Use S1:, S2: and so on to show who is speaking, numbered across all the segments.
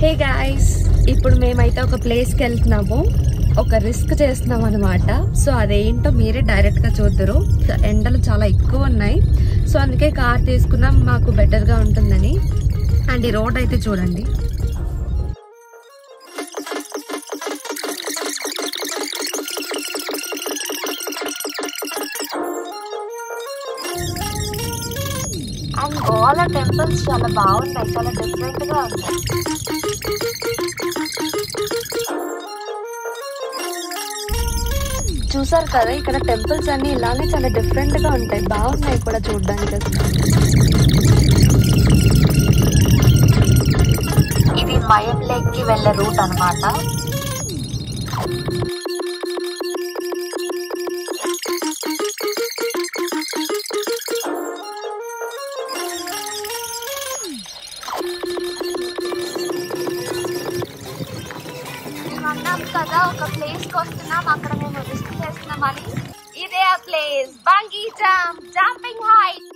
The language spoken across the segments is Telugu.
S1: హే గాయ్స్, ఇప్పుడు మేమైతే ఒక ప్లేస్కి వెళ్తున్నాము. ఒక రిస్క్ చేస్తున్నాం అనమాట. సో అదేంటో మీరే డైరెక్ట్గా చూద్దరు. ఎండలు చాలా ఎక్కువ ఉన్నాయి. సో అందుకే కార్ తీసుకున్నాం, మాకు బెటర్గా ఉంటుందని. అండ్ ఈ రోడ్ అయితే చూడండి. అండ్ గోవాలో టెంపుల్స్ చాలా బాగున్నాయి, చాలా డిఫరెంట్గా ఉన్నాయి. చూసారు కదా, ఇక్కడ టెంపుల్స్ అన్ని ఇలానే చాలా డిఫరెంట్ గా ఉంటాయి, బాగున్నాయి కూడా చూడడానికి. ఇది మయం లేక్ కి వెళ్ళే రూట్ అన్నమాట. అన్నాం కదా ఒక ప్లేస్ కి వస్తున్నాం, అక్కడ మేము రిస్క్ చేస్తున్నామని. ఇదే ఆ place, bungee jump, jumping height.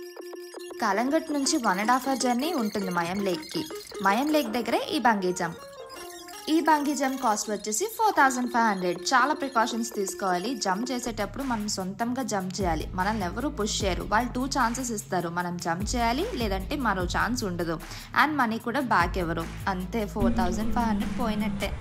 S2: Calangute నుంచి 1.5 hour జర్నీ ఉంటుంది మయం లేక్ కి. మయం లేక్ దగ్గరే ఈ బంగీ జంప్. ఈ బంగీ జంప్ కాస్ట్ వచ్చేసి 4500. చాలా ప్రికాషన్స్ తీసుకోవాలి. జంప్ చేసేటప్పుడు మనం సొంతంగా జంప్ చేయాలి, మనల్ని ఎవరు పుష్ చేయరు. వాళ్ళు 2 chances ఇస్తారు, మనం జంప్ చేయాలి లేదంటే మరో ఛాన్స్ ఉండదు. అండ్ మనీ కూడా బ్యాక్ ఎవరు, అంతే. 4500 పోయినట్టే.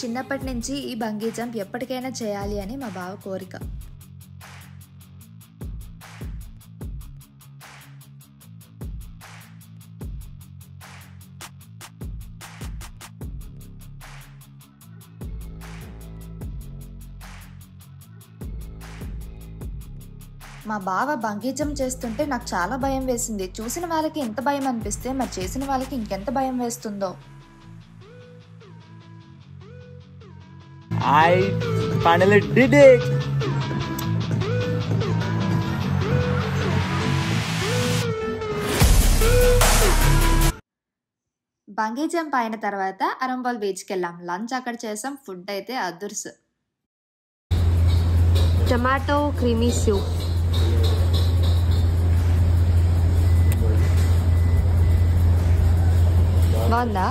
S2: చిన్నప్పటి నుంచి ఈ బంగీ జంప్ ఎప్పటికైనా చేయాలి అని మా బావ కోరిక. మా బావ బంగీ జంప్ చేస్తుంటే నాకు చాలా భయం వేసింది. చూసిన వాళ్ళకి ఎంత భయం అనిపిస్తే మరి చేసిన వాళ్ళకి ఇంకెంత భయం వేస్తుందో.
S3: I finally did it.
S2: Bungee jump అయిన తర్వాత అరంబోల్ బీచ్కి వెళ్ళాం. లంచ్ అక్కడ చేసాం. ఫుడ్ అయితే అదుర్స్.
S1: Tomato creamy soup. బాగుందా?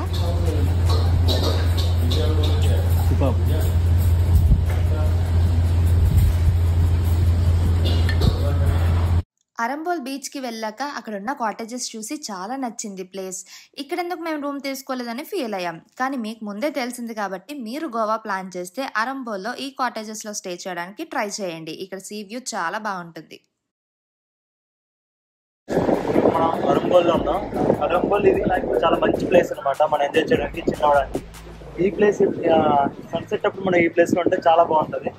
S2: అరంబోల్ బీచ్ కి వెళ్ళాక అక్కడ ఉన్న కాటేజెస్ చూసి చాలా నచ్చింది ప్లేస్. ఇక్కడెందుకు మేము రూమ్ తీసుకోలేదని ఫీల్ అయ్యాం. కానీ మీకు ముందే తెలిసింది కాబట్టి మీరు గోవా ప్లాన్ చేస్తే అరంబోల్లో ఈ కాటేజెస్ లో స్టే చేయడానికి ట్రై చేయండి. ఇక్కడ సీ వ్యూ చాలా బాగుంటుంది.
S3: మనం అరంబోల్లో ఉన్నాం. అరంబోల్ ఇది చాలా మంచి ప్లేస్ అనమాట, మనం ఎంజాయ్ చేయడానికి, చిన్నవాడానికి. ఈ ప్లేస్ సన్సెట్ అప్పుడు మనం ఈ ప్లేస్లో ఉంటే చాలా బాగుంటుంది.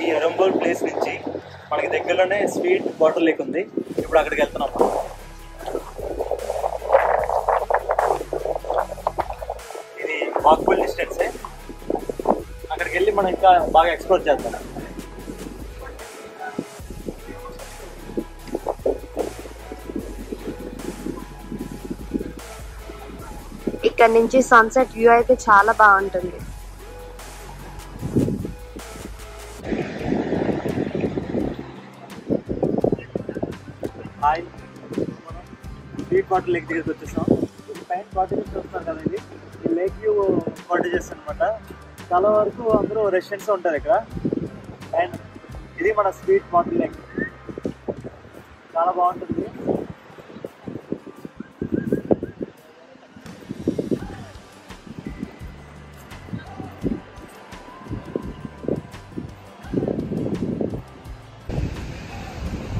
S3: ఈ అరంబోల్ ప్లేస్ నుంచి మనకి దగ్గరలోనే స్వీట్ వాటర్ లేక్ ఉంది. ఇప్పుడు అక్కడికి వెళ్తున్నాం. ఇది వాకబుల్ డిస్టెన్సే. అక్కడికి వెళ్ళి మనం ఇంకా బాగా ఎక్స్ప్లోర్ చేద్దాం.
S1: ఇక్కడ నుంచి సన్సెట్ వ్యూ అయితే చాలా బాగుంటుంది.
S3: హాయ్, మనం స్వీట్ వాటర్ లేక్ దగ్గరికి వచ్చేసాం. పైన కాటేజెస్ చూస్తున్నారు కదా, ఇది లేక్ వ్యూ కాటేజెస్ అనమాట. చాలా వరకు అందరూ రెసిడెంట్స్ ఉంటారు ఇక్కడ. అండ్ ఇది మన స్వీట్ వాటర్ లేక్, చాలా బాగుంటుంది.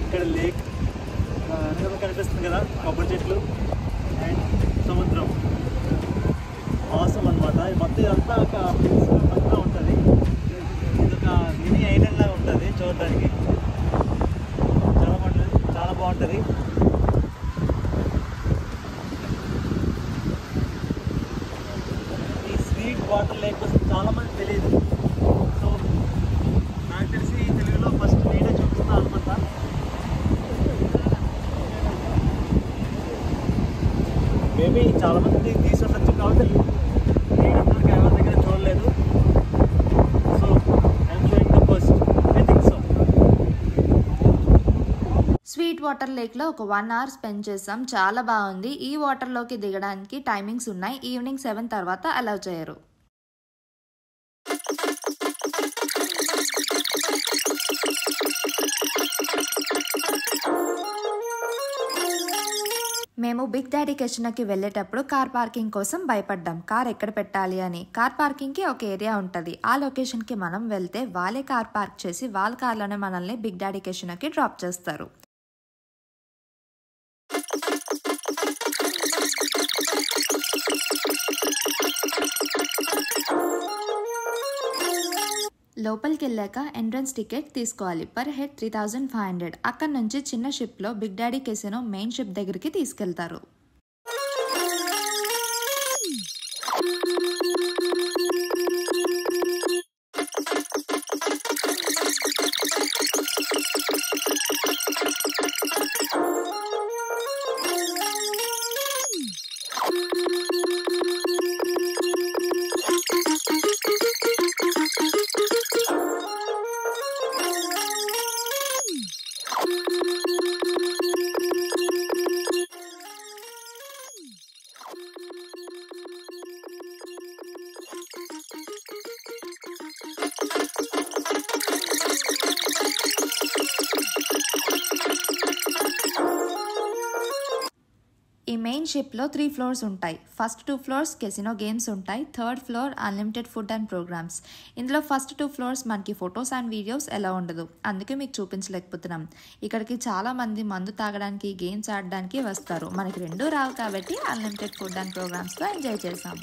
S3: ఇక్కడ లేక్ కనిపిస్తుంది కదా, కొబ్బరి చెట్లు అండ్ సముద్రం. ఆసమ్ అనమాట. మొత్తం ఇదంతా ఒక అంతా ఉంటుంది. ఇది ఒక మినీ ఐలాండ్ లాగా ఉంటుంది చూడడానికి. చాలా బాగుంటుంది. వాటర్ లేక్ కోసం చాలామంది తెలియదు. సో నాకు తెలిసి తెలుగులో ఫస్ట్ నేనే చూపిస్తున్నాను అనమాట. మేబీ చాలామంది తీసి ఉండొచ్చు కాబట్టి నేను ఇంతవరకు ఎవరి దగ్గర చూడలేదు. So I'm showing the first, I think so.
S2: Sweet water లేక్లో ఒక 1 hour స్పెండ్ చేసాం. చాలా బాగుంది. ఈ వాటర్లోకి దిగడానికి టైమింగ్స్ ఉన్నాయి. ఈవినింగ్ 7 తర్వాత అలౌ చేయరు. మేము బిగ్ డాడీ కెసినోకి వెళ్ళేటప్పుడు కార్ పార్కింగ్ కోసం భయపడ్డాం. కార్ ఎక్కడ పెట్టాలి అని. కార్ పార్కింగ్కి ఒక ఏరియా ఉంటుంది. ఆ లొకేషన్కి మనం వెళ్తే వాళ్ళే కార్ పార్క్ చేసి వాళ్ళ కార్లోనే మనల్ని బిగ్ డాడీ కెసినోకి డ్రాప్ చేస్తారు. లోపలికి వెళ్ళాక ఎంట్రన్స్ టికెట్ తీసుకోవాలి. Per head 3500. అక్కడ నుంచి చిన్న షిప్లో Big Daddy casino main ship దగ్గరికి తీసుకెళ్తారు. ఈ మెయిన్ షిప్లో 3 floors ఉంటాయి. ఫస్ట్ 2 floors కెసినో గేమ్స్ ఉంటాయి. Third floor unlimited food and programs. ఇందులో ఫస్ట్ 2 floors మనకి ఫొటోస్ అండ్ వీడియోస్ ఎలా ఉండదు, అందుకే మీకు చూపించలేకపోతున్నాం. ఇక్కడికి చాలా మంది మందు తాగడానికి, గేమ్స్ ఆడడానికి వస్తారు. మనకి 2 రావు కాబట్టి అన్లిమిటెడ్ ఫుడ్ అండ్ ప్రోగ్రామ్స్తో ఎంజాయ్ చేసాం.